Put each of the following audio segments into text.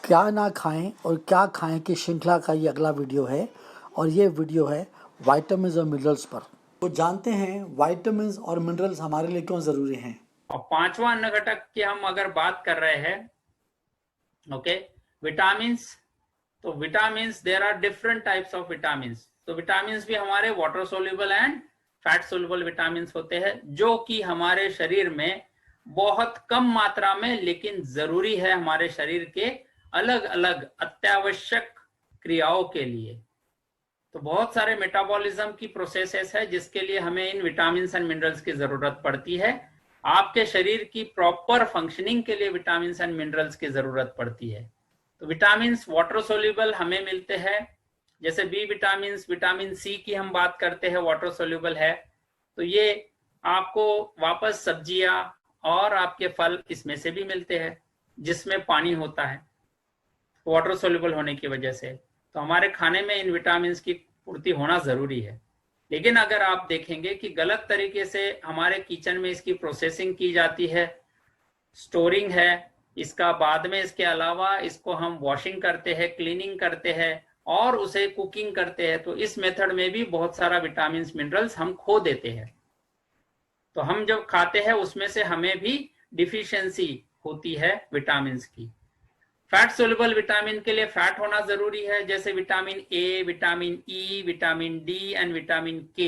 क्या ना खाएं और क्या खाएं की श्रृंखला का ये अगला वीडियो है और ये वीडियो है विटामिन्स और मिनरल्स पर। तो जानते हैं विटामिन्स और मिनरल्स हमारे लिए क्यों ज़रूरी हैं। और पांचवा अन्न घटक की हम अगर बात कर रहे हैं, ओके, विटामिन्स। तो vitamins, there are different types of vitamins. तो विटामिन्स भी हमारे water soluble and fat soluble vitamins होते हैं, जो कि हमारे शरीर में बहुत कम मात्रा में लेकिन जरूरी है हमारे शरीर के अलग अलग अत्यावश्यक क्रियाओं के लिए। तो बहुत सारे मेटाबॉलिज्म की प्रोसेसेस है जिसके लिए हमें इन विटामिन्स एंड मिनरल्स की जरूरत पड़ती है। आपके शरीर की प्रॉपर फंक्शनिंग के लिए विटामिन्स एंड मिनरल्स की जरूरत पड़ती है। तो विटामिन्स वाटर सोल्यूबल हमें मिलते हैं, जैसे बी विटामिन्स, विटामिन सी की हम बात करते हैं, वाटर सोल्यूबल है। तो ये आपको वापस सब्जियां और आपके फल इसमें से भी मिलते हैं जिसमें पानी होता है वाटर सोल्यूबल होने की वजह से। तो हमारे खाने में इन विटामिन की पूर्ति होना जरूरी है। लेकिन अगर आप देखेंगे कि गलत तरीके से हमारे किचन में इसकी प्रोसेसिंग की जाती है, स्टोरिंग है इसका, बाद में इसके अलावा इसको हम वॉशिंग करते हैं, क्लीनिंग करते हैं और उसे कुकिंग करते हैं, तो इस मेथड में भी बहुत सारा विटामिन मिनरल्स हम खो देते हैं। तो हम जब खाते हैं उसमें से हमें भी डिफिशियंसी होती है विटामिन की। फैट सोल्युबल विटामिन के लिए फैट होना जरूरी है, जैसे vitamin A, vitamin E, vitamin D and vitamin K,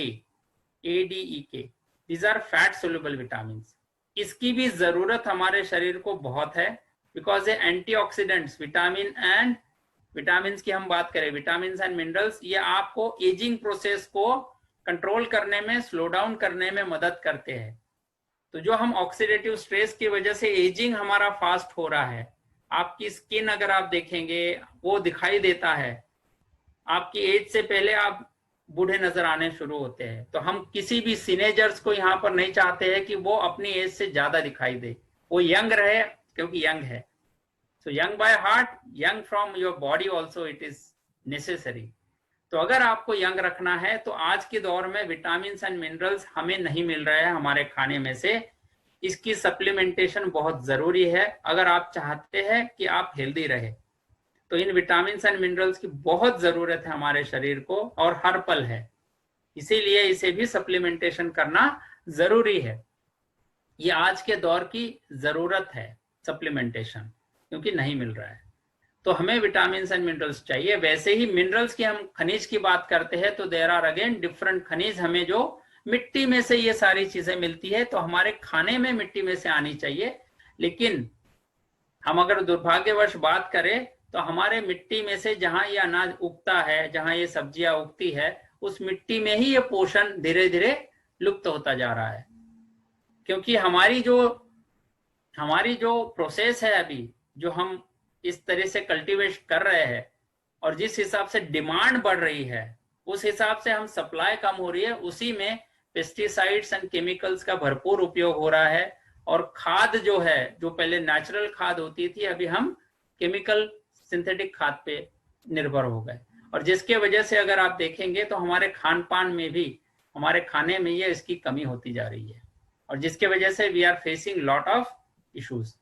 A D E K. These are fat soluble vitamin. इसकी भी जरूरत हमारे शरीर को बहुत है, बिकॉज ये एंटीऑक्सीडेंट्स विटामिन एंड विटामिन की हम बात करें, विटामिन एंड मिनरल्स, ये आपको एजिंग प्रोसेस को कंट्रोल करने में, स्लो डाउन करने में मदद करते हैं। तो जो हम ऑक्सीडेटिव स्ट्रेस की वजह से एजिंग हमारा फास्ट हो रहा है, आपकी स्किन अगर आप देखेंगे वो दिखाई देता है, आपकी एज से पहले आप बूढ़े नजर आने शुरू होते हैं। तो हम किसी भी सीनेजर्स को यहाँ पर नहीं चाहते हैं कि वो अपनी एज से ज्यादा दिखाई दे, वो यंग रहे क्योंकि यंग है। So young by heart, young from your body also, it is necessary. तो अगर आपको यंग रखना है तो आज के दौर में विटामिन एंड मिनरल्स हमें नहीं मिल रहे हैं हमारे खाने में से, इसकी सप्लीमेंटेशन बहुत जरूरी है अगर आप चाहते हैं कि आप हेल्दी रहे। तो इन विटामिन एंड मिनरल्स की बहुत जरूरत है हमारे शरीर को और हर पल है, इसीलिए इसे भी सप्लीमेंटेशन करना जरूरी है। ये आज के दौर की जरूरत है सप्लीमेंटेशन, क्योंकि नहीं मिल रहा है। तो हमें विटामिन एंड मिनरल्स चाहिए। वैसे ही मिनरल्स की हम खनिज की बात करते हैं तो देयर आर अगेन डिफरेंट खनिज, हमें जो मिट्टी में से ये सारी चीजें मिलती है, तो हमारे खाने में मिट्टी में से आनी चाहिए। लेकिन हम अगर दुर्भाग्यवश बात करें तो हमारे मिट्टी में से जहां ये अनाज उगता है, जहां ये सब्जियां उगती है, उस मिट्टी में ही ये पोषण धीरे धीरे लुप्त होता जा रहा है। क्योंकि हमारी जो प्रोसेस है अभी, जो हम इस तरह से कल्टीवेट कर रहे हैं और जिस हिसाब से डिमांड बढ़ रही है उस हिसाब से हम सप्लाई कम हो रही है, उसी में पेस्टिसाइड्स एंड केमिकल्स का भरपूर उपयोग हो रहा है। और खाद जो है, जो पहले नेचुरल खाद होती थी, अभी हम केमिकल सिंथेटिक खाद पे निर्भर हो गए। और जिसके वजह से अगर आप देखेंगे तो हमारे खान पान में भी, हमारे खाने में ये इसकी कमी होती जा रही है, और जिसके वजह से we are facing lot of issues.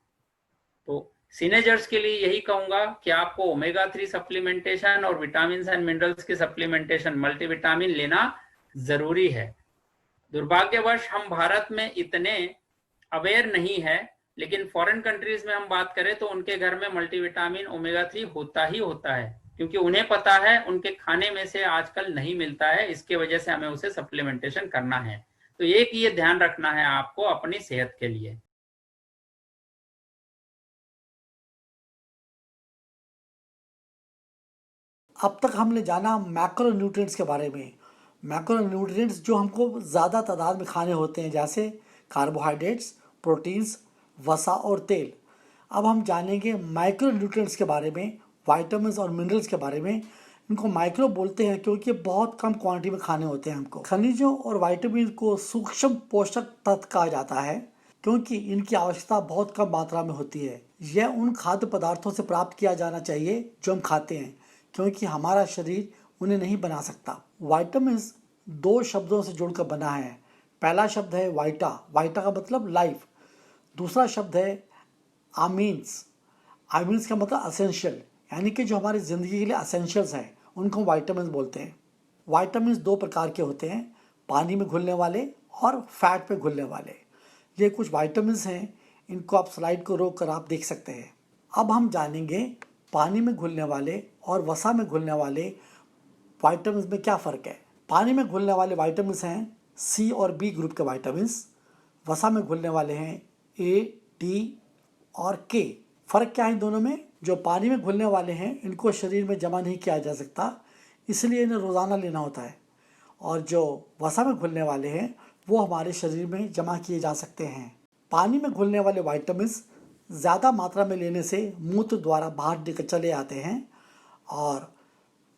तो सीनेजर्स के लिए यही कहूंगा कि आपको ओमेगा 3 सप्लीमेंटेशन और विटामिन एंड मिनरल्स की सप्लीमेंटेशन, मल्टीविटामिन लेना जरूरी है। दुर्भाग्यवश हम भारत में इतने अवेयर नहीं है, लेकिन फॉरेन कंट्रीज में हम बात करें तो उनके घर में मल्टीविटामिन ओमेगा 3 होता ही होता है, क्योंकि उन्हें पता है उनके खाने में से आजकल नहीं मिलता है, इसके वजह से हमें उसे सप्लीमेंटेशन करना है। तो एक ये ध्यान रखना है आपको अपनी सेहत के लिए। अब तक हमने जाना मैक्रो न्यूट्रिएंट्स के बारे में। मैक्रो न्यूट्रिएंट्स जो हमको ज़्यादा तादाद में खाने होते हैं, जैसे कार्बोहाइड्रेट्स, प्रोटीन्स, वसा और तेल। अब हम जानेंगे माइक्रो न्यूट्रिएंट्स के बारे में, विटामिन्स और मिनरल्स के बारे में। इनको माइक्रो बोलते हैं क्योंकि बहुत कम क्वांटिटी में खाने होते हैं हमको। खनिजों और विटामिन को सूक्ष्म पोषक तत्व कहा जाता है क्योंकि इनकी आवश्यकता बहुत कम मात्रा में होती है। यह उन खाद्य पदार्थों से प्राप्त किया जाना चाहिए जो हम खाते हैं, क्योंकि हमारा शरीर उन्हें नहीं बना सकता। विटामिन्स दो शब्दों से जुड़कर बना है। पहला शब्द है वाइटा, वाइटा का मतलब लाइफ। दूसरा शब्द है आमीन्स, आइमीन्स का मतलब असेंशियल, यानी कि जो हमारी ज़िंदगी के लिए असेंशियल्स हैं उनको वाइटामिन बोलते हैं। वाइटामिन 2 प्रकार के होते हैं, पानी में घुलने वाले और फैट पे घुलने वाले। ये कुछ वाइटामिन हैं, इनको आप स्लाइड को रोक कर आप देख सकते हैं। अब हम जानेंगे पानी में घुलने वाले और वसा में घुलने वाले वाइटामिन में क्या फ़र्क है। पानी में घुलने वाले वाइटामिन हैं सी और बी ग्रुप के वाइटामिन। वसा में घुलने वाले हैं ए, डी और के। फ़र्क क्या है इन दोनों में? जो पानी में घुलने वाले हैं इनको शरीर में जमा नहीं किया जा सकता, इसलिए इन्हें रोज़ाना लेना होता है, और जो वसा में घुलने वाले हैं वो हमारे शरीर में जमा किए जा सकते हैं। पानी में घुलने वाले वाइटामिन ज़्यादा मात्रा में लेने से मूत्र द्वारा बाहर निकल चले आते हैं, और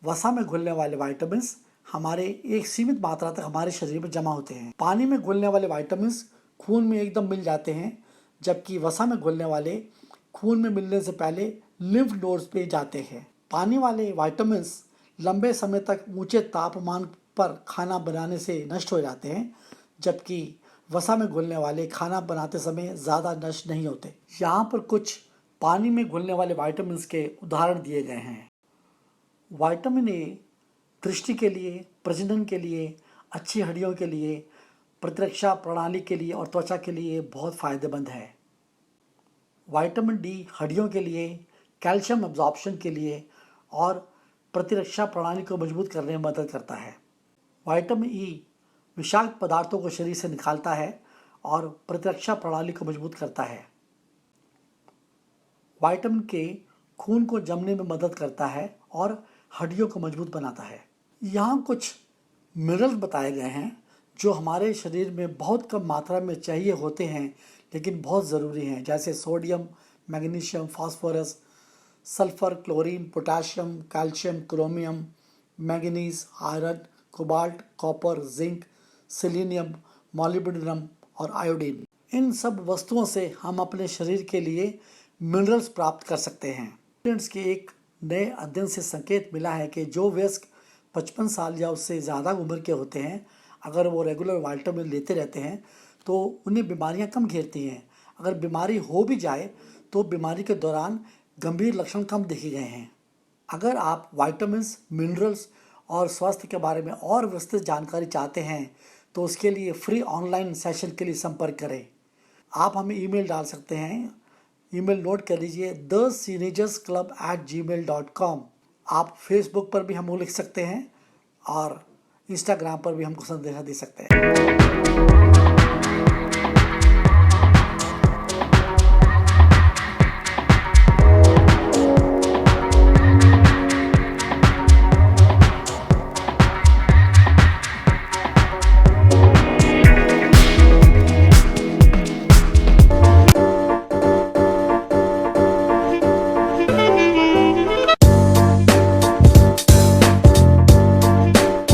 वसा में घुलने वाले वाइटामिन हमारे एक सीमित मात्रा तक हमारे शरीर में जमा होते हैं। पानी में घुलने वाले वाइटामिन खून में एकदम मिल जाते हैं, जबकि वसा में घुलने वाले खून में मिलने से पहले लिम्फ नोड्स पे जाते हैं। पानी वाले वाइटामिन लंबे समय तक ऊंचे तापमान पर खाना बनाने से नष्ट हो जाते हैं, जबकि वसा में घुलने वाले खाना बनाते समय ज़्यादा नष्ट नहीं होते। यहाँ पर कुछ पानी में घुलने वाले वाइटामिन के उदाहरण दिए गए हैं। विटामिन ए दृष्टि के लिए, प्रजनन के लिए, अच्छी हड्डियों के लिए, प्रतिरक्षा प्रणाली के लिए और त्वचा के लिए बहुत फ़ायदेमंद है। विटामिन डी हड्डियों के लिए, कैल्शियम एब्जॉर्प्शन के लिए और प्रतिरक्षा प्रणाली को मजबूत करने में मदद करता है। विटामिन ई विषाक्त पदार्थों को शरीर से निकालता है और प्रतिरक्षा प्रणाली को मजबूत करता है। विटामिन के खून को जमने में मदद करता है और हड्डियों को मजबूत बनाता है। यहाँ कुछ मिनरल्स बताए गए हैं जो हमारे शरीर में बहुत कम मात्रा में चाहिए होते हैं लेकिन बहुत ज़रूरी हैं, जैसे sodium, magnesium, phosphorus, sulphur, chlorine, potassium, calcium, chromium, manganese, iron, cobalt, copper, zinc, selenium, molybdenum और आयोडीन। इन सब वस्तुओं से हम अपने शरीर के लिए मिनरल्स प्राप्त कर सकते हैं। स्टूडेंट्स के एक नए अध्ययन से संकेत मिला है कि जो वयस्क 55 साल या उससे ज़्यादा उम्र के होते हैं, अगर वो रेगुलर विटामिन लेते रहते हैं तो उन्हें बीमारियां कम घेरती हैं। अगर बीमारी हो भी जाए तो बीमारी के दौरान गंभीर लक्षण कम देखे गए हैं। अगर आप विटामिन्स, मिनरल्स और स्वास्थ्य के बारे में और विस्तृत जानकारी चाहते हैं तो उसके लिए फ्री ऑनलाइन सेशन के लिए संपर्क करें। आप हमें ईमेल डाल सकते हैं। ईमेल नोट कर लीजिए thesenergersclub@gmail.com। आप फेसबुक पर भी हमको लिख सकते हैं और इंस्टाग्राम पर भी हमको संदेश दे सकते हैं।